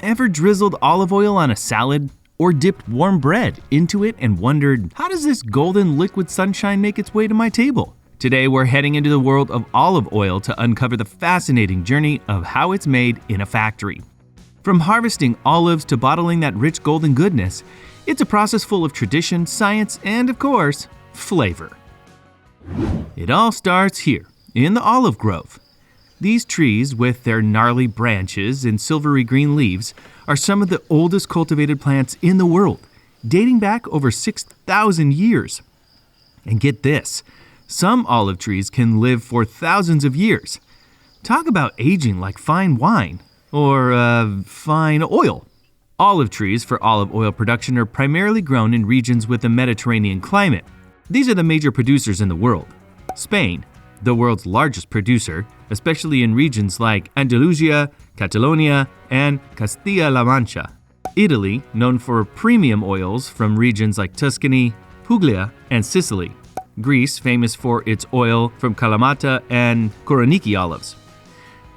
Ever drizzled olive oil on a salad? Or dipped warm bread into it and wondered, how does this golden liquid sunshine make its way to my table? Today we're heading into the world of olive oil to uncover the fascinating journey of how it's made in a factory. From harvesting olives to bottling that rich golden goodness, it's a process full of tradition, science, and of course, flavor. It all starts here, in the olive grove. These trees, with their gnarly branches and silvery green leaves, are some of the oldest cultivated plants in the world, dating back over 6,000 years. And get this, some olive trees can live for thousands of years. Talk about aging like fine wine, or fine oil. Olive trees for olive oil production are primarily grown in regions with a Mediterranean climate. These are the major producers in the world. Spain, the world's largest producer, especially in regions like Andalusia, Catalonia, and Castilla-La Mancha. Italy, known for premium oils from regions like Tuscany, Puglia, and Sicily. Greece, famous for its oil from Kalamata and Korouniki olives.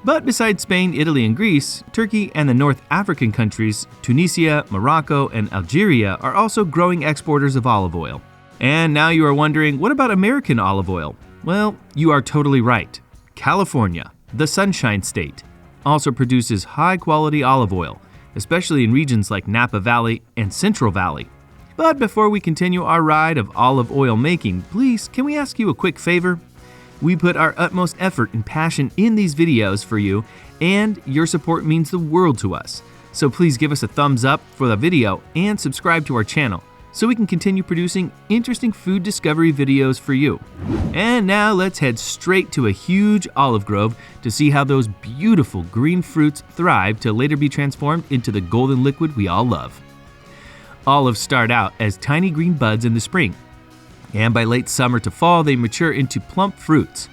But besides Spain, Italy, and Greece, Turkey and the North African countries, Tunisia, Morocco, and Algeria are also growing exporters of olive oil. And now you are wondering, what about American olive oil? Well, you are totally right. California, the Sunshine State, also produces high-quality olive oil, especially in regions like Napa Valley and Central Valley. But before we continue our ride of olive oil making, please, can we ask you a quick favor? We put our utmost effort and passion in these videos for you, and your support means the world to us. So please give us a thumbs up for the video and subscribe to our channel, so we can continue producing interesting food discovery videos for you. And now let's head straight to a huge olive grove to see how those beautiful green fruits thrive to later be transformed into the golden liquid we all love. Olives start out as tiny green buds in the spring, and by late summer to fall they mature into plump fruits.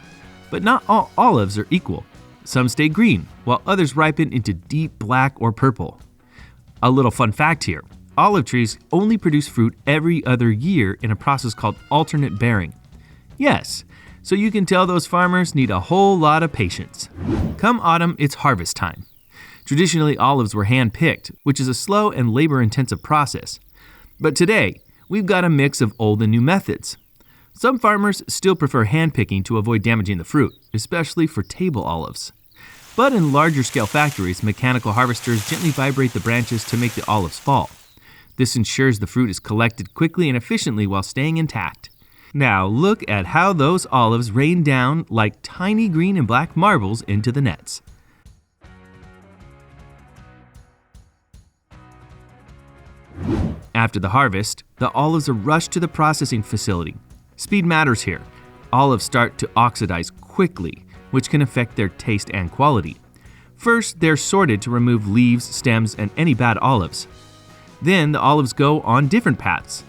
But not all olives are equal. Some stay green, while others ripen into deep black or purple. A little fun fact here. Olive trees only produce fruit every other year in a process called alternate bearing. Yes, so you can tell those farmers need a whole lot of patience. Come autumn, it's harvest time. Traditionally, olives were hand-picked, which is a slow and labor-intensive process. But today, we've got a mix of old and new methods. Some farmers still prefer hand-picking to avoid damaging the fruit, especially for table olives. But in larger-scale factories, mechanical harvesters gently vibrate the branches to make the olives fall. This ensures the fruit is collected quickly and efficiently while staying intact. Now look at how those olives rain down like tiny green and black marbles into the nets. After the harvest, the olives are rushed to the processing facility. Speed matters here. Olives start to oxidize quickly, which can affect their taste and quality. First, they're sorted to remove leaves, stems, and any bad olives. Then the olives go on different paths.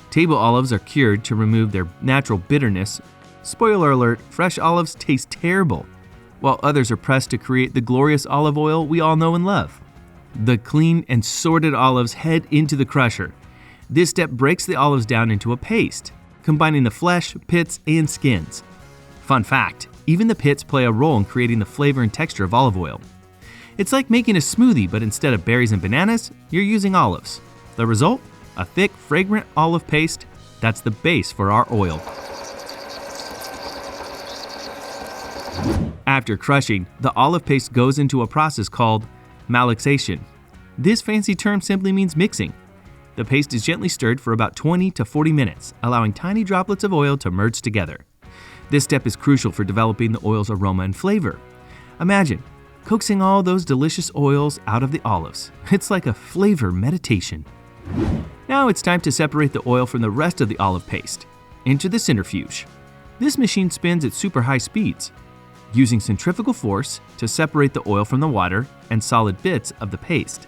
Table olives are cured to remove their natural bitterness. Spoiler alert, fresh olives taste terrible, while others are pressed to create the glorious olive oil we all know and love. The clean and sorted olives head into the crusher. This step breaks the olives down into a paste, combining the flesh, pits, and skins. Fun fact, even the pits play a role in creating the flavor and texture of olive oil. It's like making a smoothie, but instead of berries and bananas, you're using olives. The result? A thick, fragrant olive paste that's the base for our oil. After crushing, the olive paste goes into a process called malaxation. This fancy term simply means mixing. The paste is gently stirred for about 20 to 40 minutes, allowing tiny droplets of oil to merge together. This step is crucial for developing the oil's aroma and flavor. Imagine coaxing all those delicious oils out of the olives. It's like a flavor meditation. Now it's time to separate the oil from the rest of the olive paste. Enter the centrifuge. This machine spins at super high speeds, using centrifugal force to separate the oil from the water and solid bits of the paste.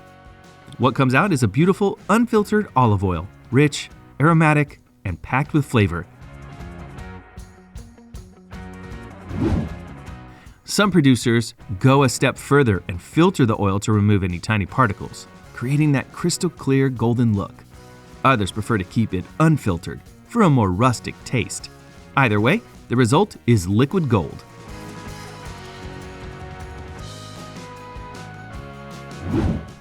What comes out is a beautiful, unfiltered olive oil, rich, aromatic, and packed with flavor. Some producers go a step further and filter the oil to remove any tiny particles, creating that crystal clear golden look. Others prefer to keep it unfiltered for a more rustic taste. Either way, the result is liquid gold.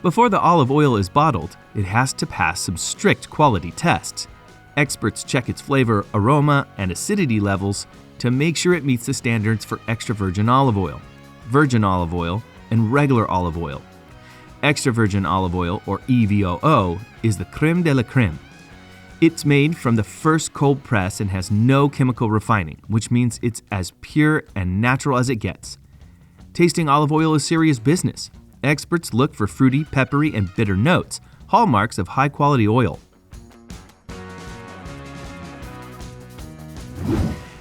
Before the olive oil is bottled, it has to pass some strict quality tests. Experts check its flavor, aroma, and acidity levels to make sure it meets the standards for extra virgin olive oil, and regular olive oil. Extra virgin olive oil, or EVOO, is the creme de la creme. It's made from the first cold press and has no chemical refining, which means it's as pure and natural as it gets. Tasting olive oil is serious business. Experts look for fruity, peppery, and bitter notes, hallmarks of high-quality oil.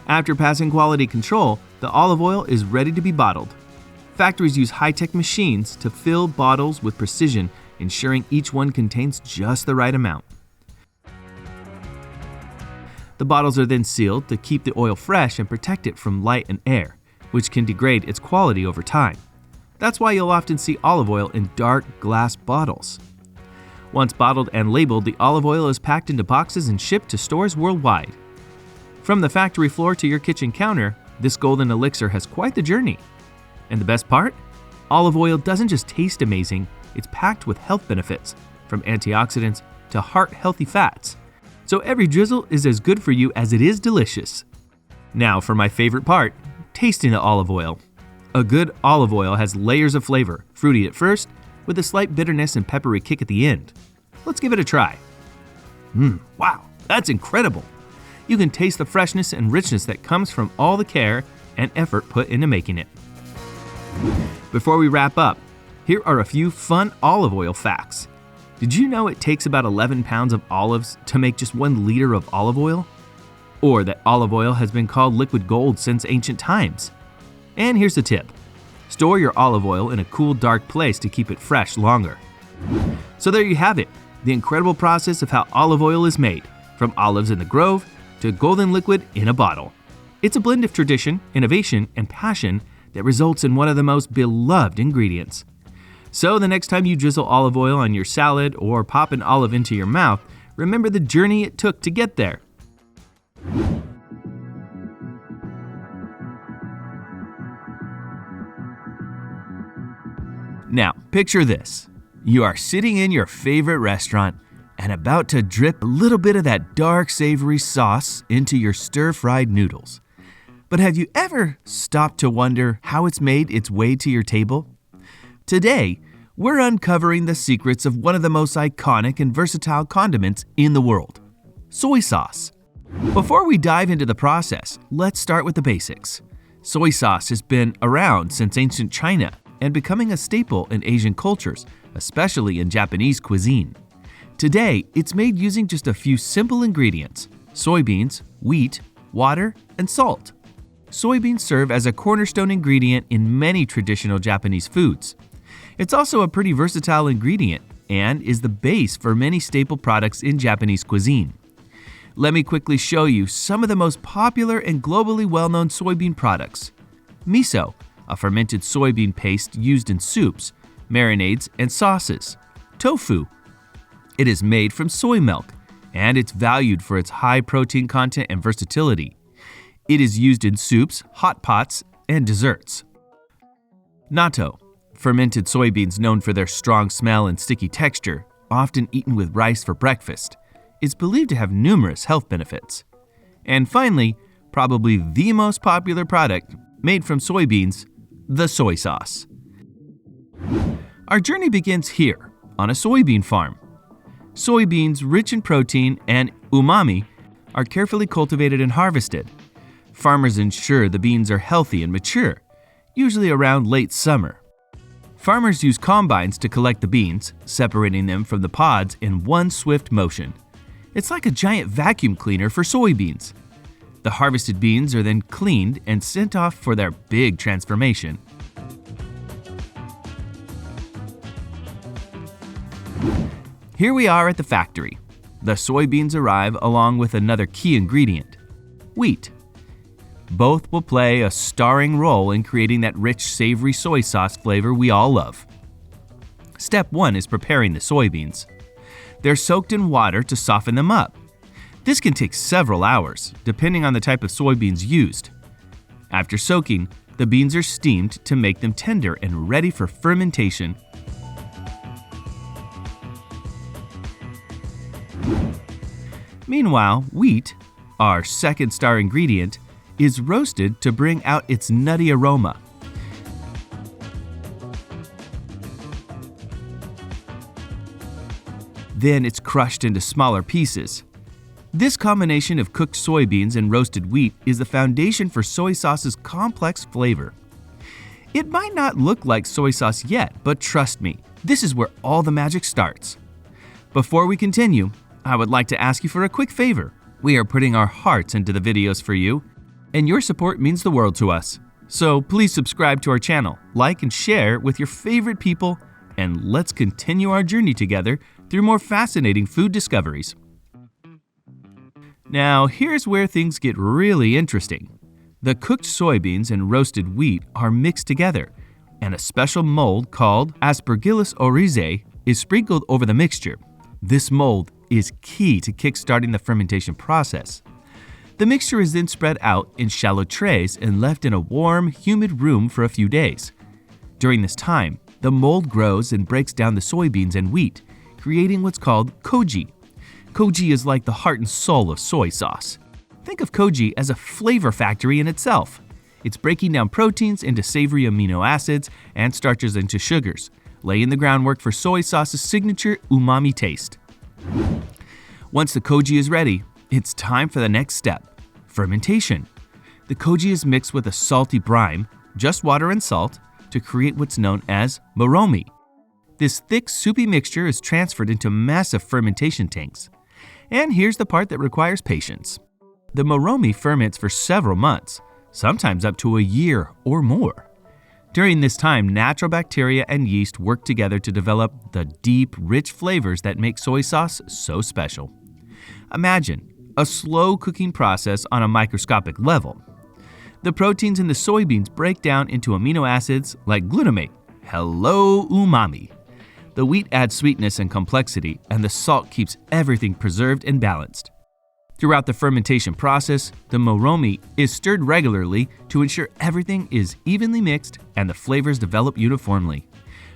After passing quality control, the olive oil is ready to be bottled. Factories use high-tech machines to fill bottles with precision, ensuring each one contains just the right amount. The bottles are then sealed to keep the oil fresh and protect it from light and air, which can degrade its quality over time. That's why you'll often see olive oil in dark glass bottles. Once bottled and labeled, the olive oil is packed into boxes and shipped to stores worldwide. From the factory floor to your kitchen counter, this golden elixir has quite the journey. And the best part? Olive oil doesn't just taste amazing, it's packed with health benefits, from antioxidants to heart-healthy fats. So every drizzle is as good for you as it is delicious. Now for my favorite part, tasting the olive oil. A good olive oil has layers of flavor, fruity at first, with a slight bitterness and peppery kick at the end. Let's give it a try. Wow, that's incredible. You can taste the freshness and richness that comes from all the care and effort put into making it. Before we wrap up, here are a few fun olive oil facts. Did you know it takes about 11 pounds of olives to make just 1 liter of olive oil? Or that olive oil has been called liquid gold since ancient times? And here's the tip. Store your olive oil in a cool, dark place to keep it fresh longer. So there you have it, the incredible process of how olive oil is made, from olives in the grove to golden liquid in a bottle. It's a blend of tradition, innovation, and passion that results in one of the most beloved ingredients. So the next time you drizzle olive oil on your salad or pop an olive into your mouth, remember the journey it took to get there. Now, picture this. You are sitting in your favorite restaurant and about to drip a little bit of that dark, savory sauce into your stir-fried noodles. But have you ever stopped to wonder how it's made its way to your table? Today, we're uncovering the secrets of one of the most iconic and versatile condiments in the world, soy sauce. Before we dive into the process, let's start with the basics. Soy sauce has been around since ancient China and becoming a staple in Asian cultures, especially in Japanese cuisine. Today, it's made using just a few simple ingredients: soybeans, wheat, water, and salt. Soybeans serve as a cornerstone ingredient in many traditional Japanese foods. It's also a pretty versatile ingredient and is the base for many staple products in Japanese cuisine. Let me quickly show you some of the most popular and globally well-known soybean products. Miso, a fermented soybean paste used in soups, marinades, and sauces. Tofu. It is made from soy milk, and it's valued for its high protein content and versatility. It is used in soups, hot pots, and desserts. Natto. Fermented soybeans known for their strong smell and sticky texture, often eaten with rice for breakfast. It's believed to have numerous health benefits. And finally, probably the most popular product made from soybeans, the soy sauce. Our journey begins here, on a soybean farm. Soybeans, rich in protein and umami, are carefully cultivated and harvested. Farmers ensure the beans are healthy and mature, usually around late summer. Farmers use combines to collect the beans, separating them from the pods in one swift motion. It's like a giant vacuum cleaner for soybeans. The harvested beans are then cleaned and sent off for their big transformation. Here we are at the factory. The soybeans arrive along with another key ingredient, wheat. Both will play a starring role in creating that rich, savory soy sauce flavor we all love. Step 1 is preparing the soybeans. They're soaked in water to soften them up. This can take several hours, depending on the type of soybeans used. After soaking, the beans are steamed to make them tender and ready for fermentation. Meanwhile, wheat, our second star ingredient, is roasted to bring out its nutty aroma. Then it's crushed into smaller pieces. This combination of cooked soybeans and roasted wheat is the foundation for soy sauce's complex flavor. It might not look like soy sauce yet, but trust me, this is where all the magic starts. Before we continue, I would like to ask you for a quick favor. We are putting our hearts into the videos for you, and your support means the world to us. So please subscribe to our channel, like and share with your favorite people, and let's continue our journey together through more fascinating food discoveries. Now, here's where things get really interesting. The cooked soybeans and roasted wheat are mixed together, and a special mold called Aspergillus oryzae is sprinkled over the mixture. This mold is key to kickstarting the fermentation process. The mixture is then spread out in shallow trays and left in a warm, humid room for a few days. During this time, the mold grows and breaks down the soybeans and wheat, creating what's called koji. Koji is like the heart and soul of soy sauce. Think of koji as a flavor factory in itself. It's breaking down proteins into savory amino acids and starches into sugars, laying the groundwork for soy sauce's signature umami taste. Once the koji is ready, it's time for the next step, fermentation. The koji is mixed with a salty brine, just water and salt, to create what's known as moromi. This thick, soupy mixture is transferred into massive fermentation tanks. And here's the part that requires patience. The moromi ferments for several months, sometimes up to a year or more. During this time, natural bacteria and yeast work together to develop the deep, rich flavors that make soy sauce so special. Imagine a slow cooking process on a microscopic level. The proteins in the soybeans break down into amino acids like glutamate. Hello, umami. The wheat adds sweetness and complexity, and the salt keeps everything preserved and balanced. Throughout the fermentation process, the moromi is stirred regularly to ensure everything is evenly mixed and the flavors develop uniformly.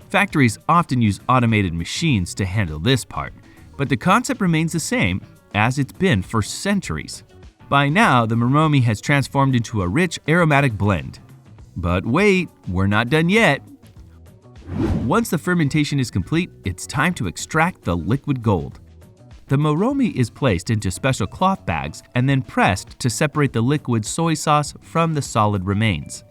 Factories often use automated machines to handle this part, but the concept remains the same as it's been for centuries. By now, the moromi has transformed into a rich, aromatic blend. But wait, we're not done yet. Once the fermentation is complete, it's time to extract the liquid gold. The moromi is placed into special cloth bags and then pressed to separate the liquid soy sauce from the solid remains.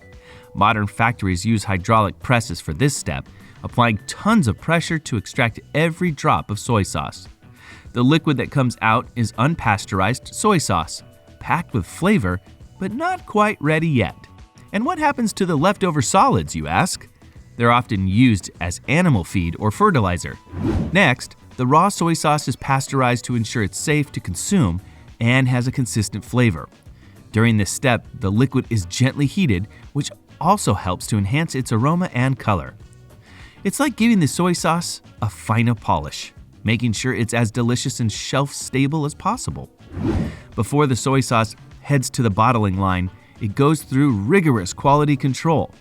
Modern factories use hydraulic presses for this step, applying tons of pressure to extract every drop of soy sauce. The liquid that comes out is unpasteurized soy sauce, packed with flavor, but not quite ready yet. And what happens to the leftover solids, you ask? They're often used as animal feed or fertilizer. Next, the raw soy sauce is pasteurized to ensure it's safe to consume and has a consistent flavor. During this step, the liquid is gently heated, which also helps to enhance its aroma and color. It's like giving the soy sauce a final polish, making sure it's as delicious and shelf-stable as possible. Before the soy sauce heads to the bottling line, it goes through rigorous quality control.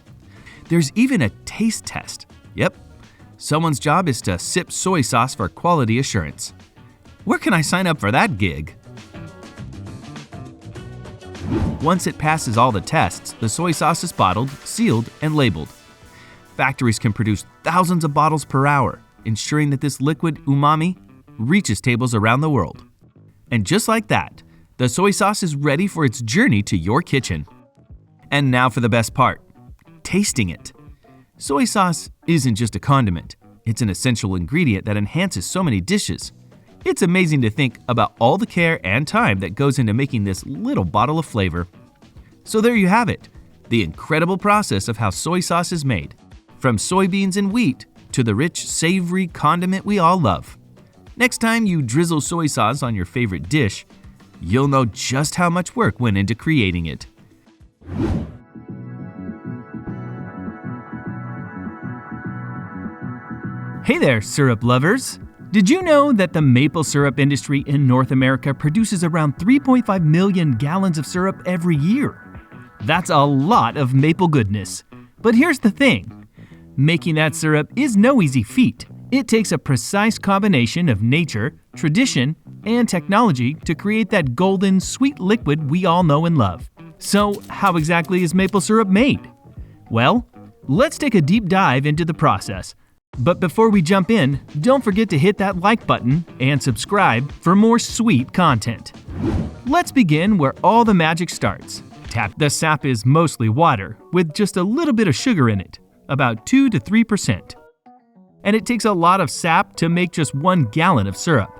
There's even a taste test. Yep, someone's job is to sip soy sauce for quality assurance. Where can I sign up for that gig? Once it passes all the tests, the soy sauce is bottled, sealed, and labeled. Factories can produce thousands of bottles per hour, ensuring that this liquid umami reaches tables around the world. And just like that, the soy sauce is ready for its journey to your kitchen. And now for the best part, tasting it. Soy sauce isn't just a condiment. It's an essential ingredient that enhances so many dishes. It's amazing to think about all the care and time that goes into making this little bottle of flavor. So there you have it, the incredible process of how soy sauce is made. From soybeans and wheat to the rich, savory condiment we all love. Next time you drizzle soy sauce on your favorite dish, you'll know just how much work went into creating it. Hey there, syrup lovers! Did you know that the maple syrup industry in North America produces around 3.5 million gallons of syrup every year? That's a lot of maple goodness. But here's the thing. Making that syrup is no easy feat. It takes a precise combination of nature, tradition, and technology to create that golden, sweet liquid we all know and love. So, how exactly is maple syrup made? Well, let's take a deep dive into the process. But before we jump in, don't forget to hit that like button and subscribe for more sweet content. Let's begin where all the magic starts. The sap is mostly water, with just a little bit of sugar in it, about 2 to 3%. And it takes a lot of sap to make just 1 gallon of syrup.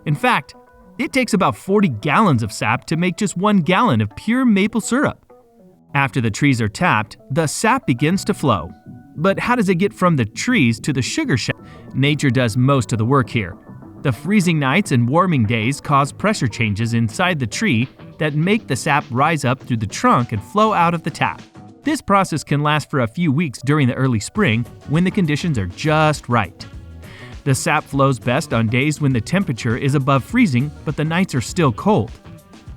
In fact, it takes about 40 gallons of sap to make just 1 gallon of pure maple syrup. After the trees are tapped, the sap begins to flow. But how does it get from the trees to the sugar shack? Nature does most of the work here. The freezing nights and warming days cause pressure changes inside the tree that make the sap rise up through the trunk and flow out of the tap. This process can last for a few weeks during the early spring when the conditions are just right. The sap flows best on days when the temperature is above freezing but the nights are still cold.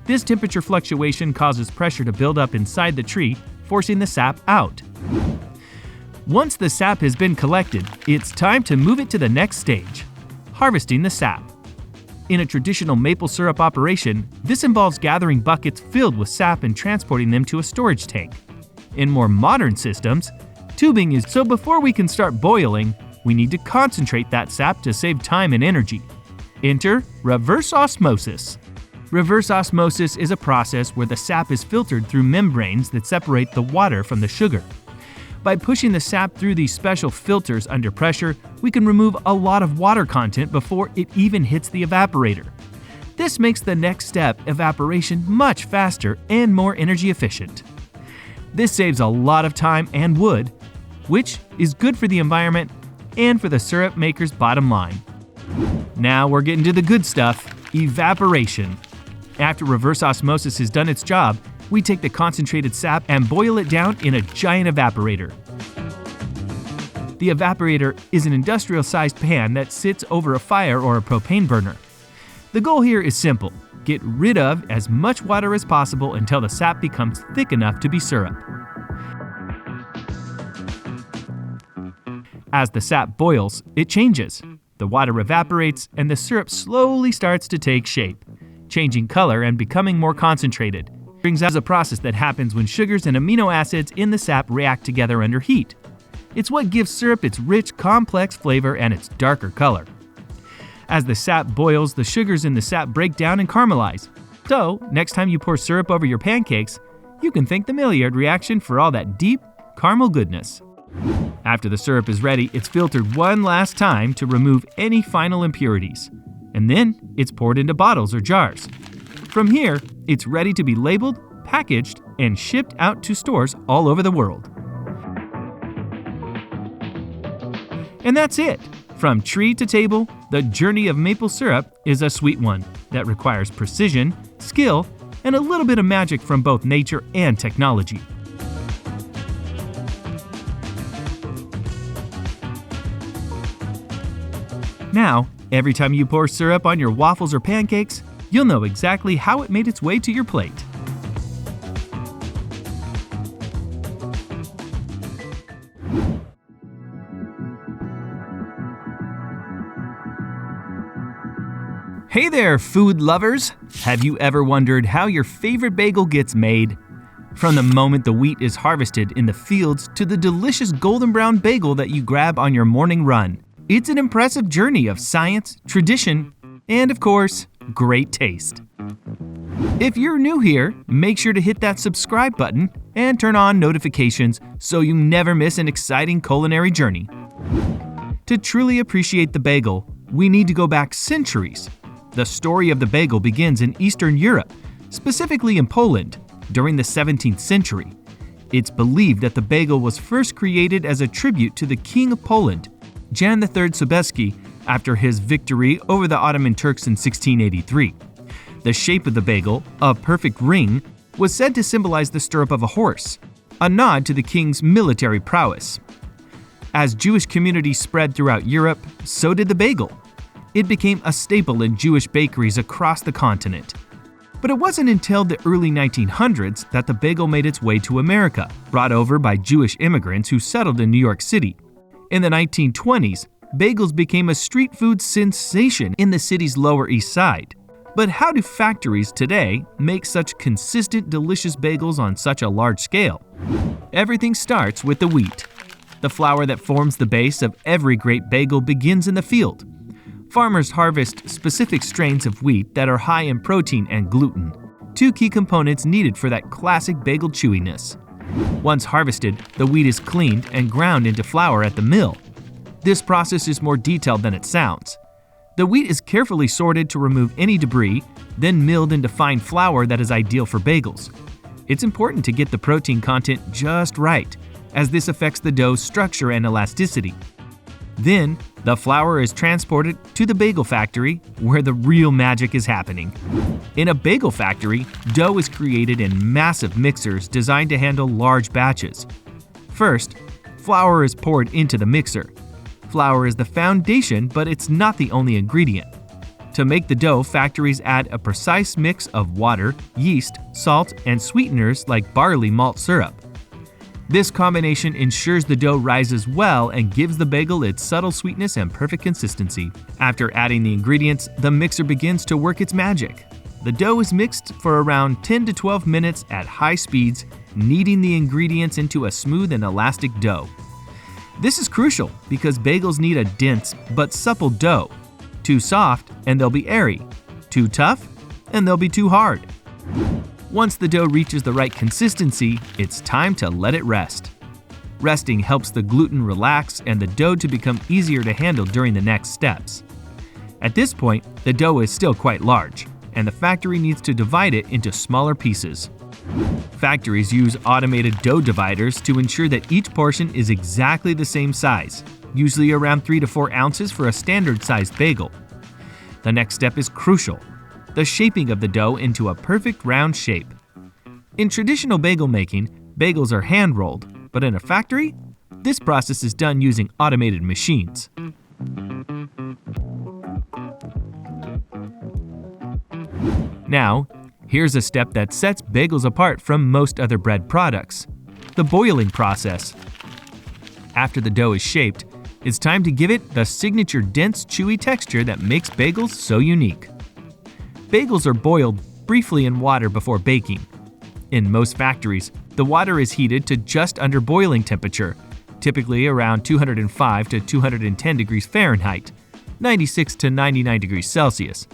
This temperature fluctuation causes pressure to build up inside the tree, forcing the sap out. Once the sap has been collected, it's time to move it to the next stage, harvesting the sap. In a traditional maple syrup operation, this involves gathering buckets filled with sap and transporting them to a storage tank. In more modern systems, tubing is so before we can start boiling, we need to concentrate that sap to save time and energy. Enter reverse osmosis. Reverse osmosis is a process where the sap is filtered through membranes that separate the water from the sugar. By pushing the sap through these special filters under pressure, we can remove a lot of water content before it even hits the evaporator. This makes the next step, evaporation, much faster and more energy efficient. This saves a lot of time and wood, which is good for the environment and for the syrup maker's bottom line. Now we're getting to the good stuff, evaporation. After reverse osmosis has done its job, we take the concentrated sap and boil it down in a giant evaporator. The evaporator is an industrial-sized pan that sits over a fire or a propane burner. The goal here is simple: get rid of as much water as possible until the sap becomes thick enough to be syrup. As the sap boils, it changes. The water evaporates and the syrup slowly starts to take shape, changing color and becoming more concentrated. Brings us a process that happens when sugars and amino acids in the sap react together under heat. It's what gives syrup its rich, complex flavor and its darker color. As the sap boils, the sugars in the sap break down and caramelize. So, next time you pour syrup over your pancakes, you can thank the Maillard reaction for all that deep, caramel goodness. After the syrup is ready, it's filtered one last time to remove any final impurities. And then it's poured into bottles or jars. From here, it's ready to be labeled, packaged, and shipped out to stores all over the world. And that's it. From tree to table, the journey of maple syrup is a sweet one that requires precision, skill, and a little bit of magic from both nature and technology. Now, every time you pour syrup on your waffles or pancakes, you'll know exactly how it made its way to your plate. Hey there, food lovers! Have you ever wondered how your favorite bagel gets made? From the moment the wheat is harvested in the fields to the delicious golden brown bagel that you grab on your morning run, it's an impressive journey of science, tradition, and of course, great taste. If you're new here, make sure to hit that subscribe button and turn on notifications so you never miss an exciting culinary journey. To truly appreciate the bagel, we need to go back centuries. The story of the bagel begins in Eastern Europe, specifically in Poland, during the 17th century. It's believed that the bagel was first created as a tribute to the King of Poland, Jan III Sobieski, after his victory over the Ottoman Turks in 1683. The shape of the bagel, a perfect ring, was said to symbolize the stirrup of a horse, a nod to the king's military prowess. As Jewish communities spread throughout Europe, so did the bagel. It became a staple in Jewish bakeries across the continent. But it wasn't until the early 1900s that the bagel made its way to America, brought over by Jewish immigrants who settled in New York City. In the 1920s, bagels became a street food sensation in the city's Lower East Side. But how do factories today make such consistent, delicious bagels on such a large scale? Everything starts with the wheat. The flour that forms the base of every great bagel begins in the field. Farmers harvest specific strains of wheat that are high in protein and gluten, two key components needed for that classic bagel chewiness. Once harvested, the wheat is cleaned and ground into flour at the mill. This process is more detailed than it sounds. The wheat is carefully sorted to remove any debris, then milled into fine flour that is ideal for bagels. It's important to get the protein content just right, as this affects the dough's structure and elasticity. Then, the flour is transported to the bagel factory, where the real magic is happening. In a bagel factory, dough is created in massive mixers designed to handle large batches. First, flour is poured into the mixer. Flour is the foundation, but it's not the only ingredient. To make the dough, factories add a precise mix of water, yeast, salt, and sweeteners like barley malt syrup. This combination ensures the dough rises well and gives the bagel its subtle sweetness and perfect consistency. After adding the ingredients, the mixer begins to work its magic. The dough is mixed for around 10 to 12 minutes at high speeds, kneading the ingredients into a smooth and elastic dough. This is crucial because bagels need a dense but supple dough. Too soft and they'll be airy. Too tough and they'll be too hard. Once the dough reaches the right consistency, it's time to let it rest. Resting helps the gluten relax and the dough to become easier to handle during the next steps. At this point, the dough is still quite large, and the factory needs to divide it into smaller pieces. Factories use automated dough dividers to ensure that each portion is exactly the same size, usually around 3 to 4 ounces for a standard-sized bagel. The next step is crucial: the shaping of the dough into a perfect round shape. In traditional bagel making, bagels are hand-rolled, but in a factory, this process is done using automated machines. Now, here's a step that sets bagels apart from most other bread products: the boiling process. After the dough is shaped, it's time to give it the signature dense, chewy texture that makes bagels so unique. Bagels are boiled briefly in water before baking. In most factories, the water is heated to just under boiling temperature, typically around 205 to 210 degrees Fahrenheit, 96 to 99 degrees Celsius.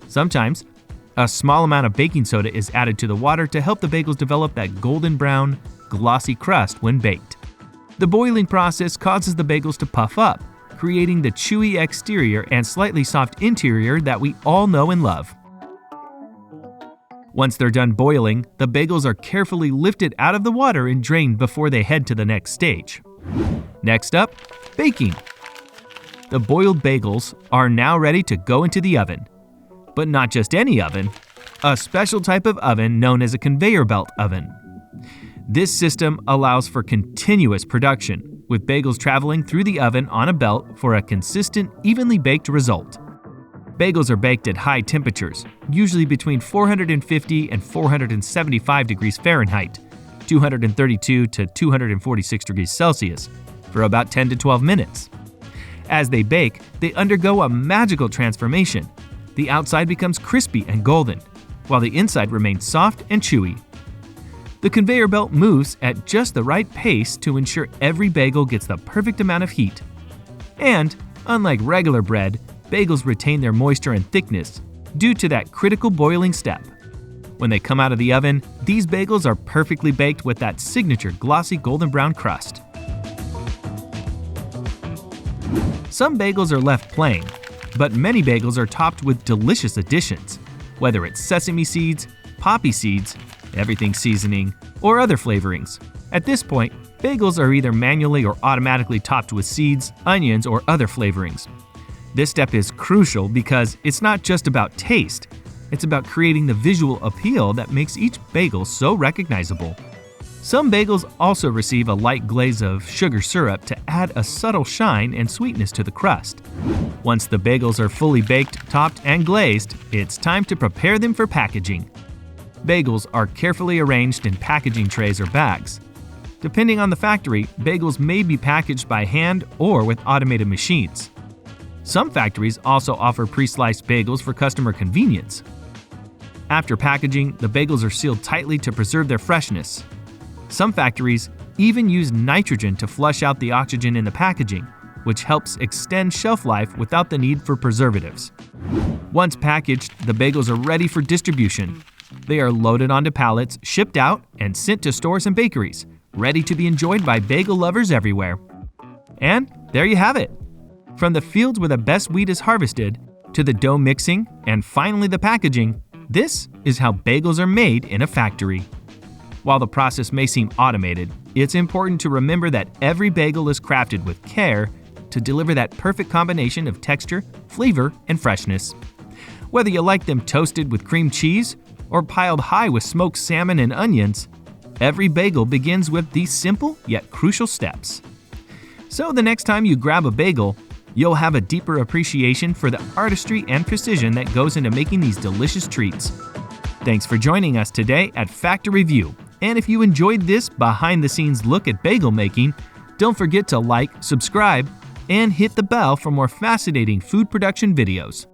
Sometimes, a small amount of baking soda is added to the water to help the bagels develop that golden brown, glossy crust when baked. The boiling process causes the bagels to puff up, creating the chewy exterior and slightly soft interior that we all know and love. Once they're done boiling, the bagels are carefully lifted out of the water and drained before they head to the next stage. Next up, baking. The boiled bagels are now ready to go into the oven. But not just any oven, a special type of oven known as a conveyor belt oven. This system allows for continuous production, with bagels traveling through the oven on a belt for a consistent, evenly baked result. Bagels are baked at high temperatures, usually between 450 and 475 degrees Fahrenheit, 232 to 246 degrees Celsius, for about 10 to 12 minutes. As they bake, they undergo a magical transformation. The outside becomes crispy and golden, while the inside remains soft and chewy. The conveyor belt moves at just the right pace to ensure every bagel gets the perfect amount of heat. And, unlike regular bread, bagels retain their moisture and thickness due to that critical boiling step. When they come out of the oven, these bagels are perfectly baked with that signature glossy golden brown crust. Some bagels are left plain, but many bagels are topped with delicious additions, whether it's sesame seeds, poppy seeds, everything seasoning, or other flavorings. At this point, bagels are either manually or automatically topped with seeds, onions, or other flavorings. This step is crucial because it's not just about taste, it's about creating the visual appeal that makes each bagel so recognizable. Some bagels also receive a light glaze of sugar syrup to add a subtle shine and sweetness to the crust. Once the bagels are fully baked, topped, and glazed, it's time to prepare them for packaging. Bagels are carefully arranged in packaging trays or bags. Depending on the factory, bagels may be packaged by hand or with automated machines. Some factories also offer pre-sliced bagels for customer convenience. After packaging, the bagels are sealed tightly to preserve their freshness. Some factories even use nitrogen to flush out the oxygen in the packaging, which helps extend shelf life without the need for preservatives. Once packaged, the bagels are ready for distribution. They are loaded onto pallets, shipped out, and sent to stores and bakeries, ready to be enjoyed by bagel lovers everywhere. And there you have it. From the fields where the best wheat is harvested, to the dough mixing, and finally the packaging, this is how bagels are made in a factory. While the process may seem automated, it's important to remember that every bagel is crafted with care to deliver that perfect combination of texture, flavor, and freshness. Whether you like them toasted with cream cheese or piled high with smoked salmon and onions, every bagel begins with these simple yet crucial steps. So the next time you grab a bagel, you'll have a deeper appreciation for the artistry and precision that goes into making these delicious treats. Thanks for joining us today at Factory View. And if you enjoyed this behind-the-scenes look at bagel making, don't forget to like, subscribe, and hit the bell for more fascinating food production videos.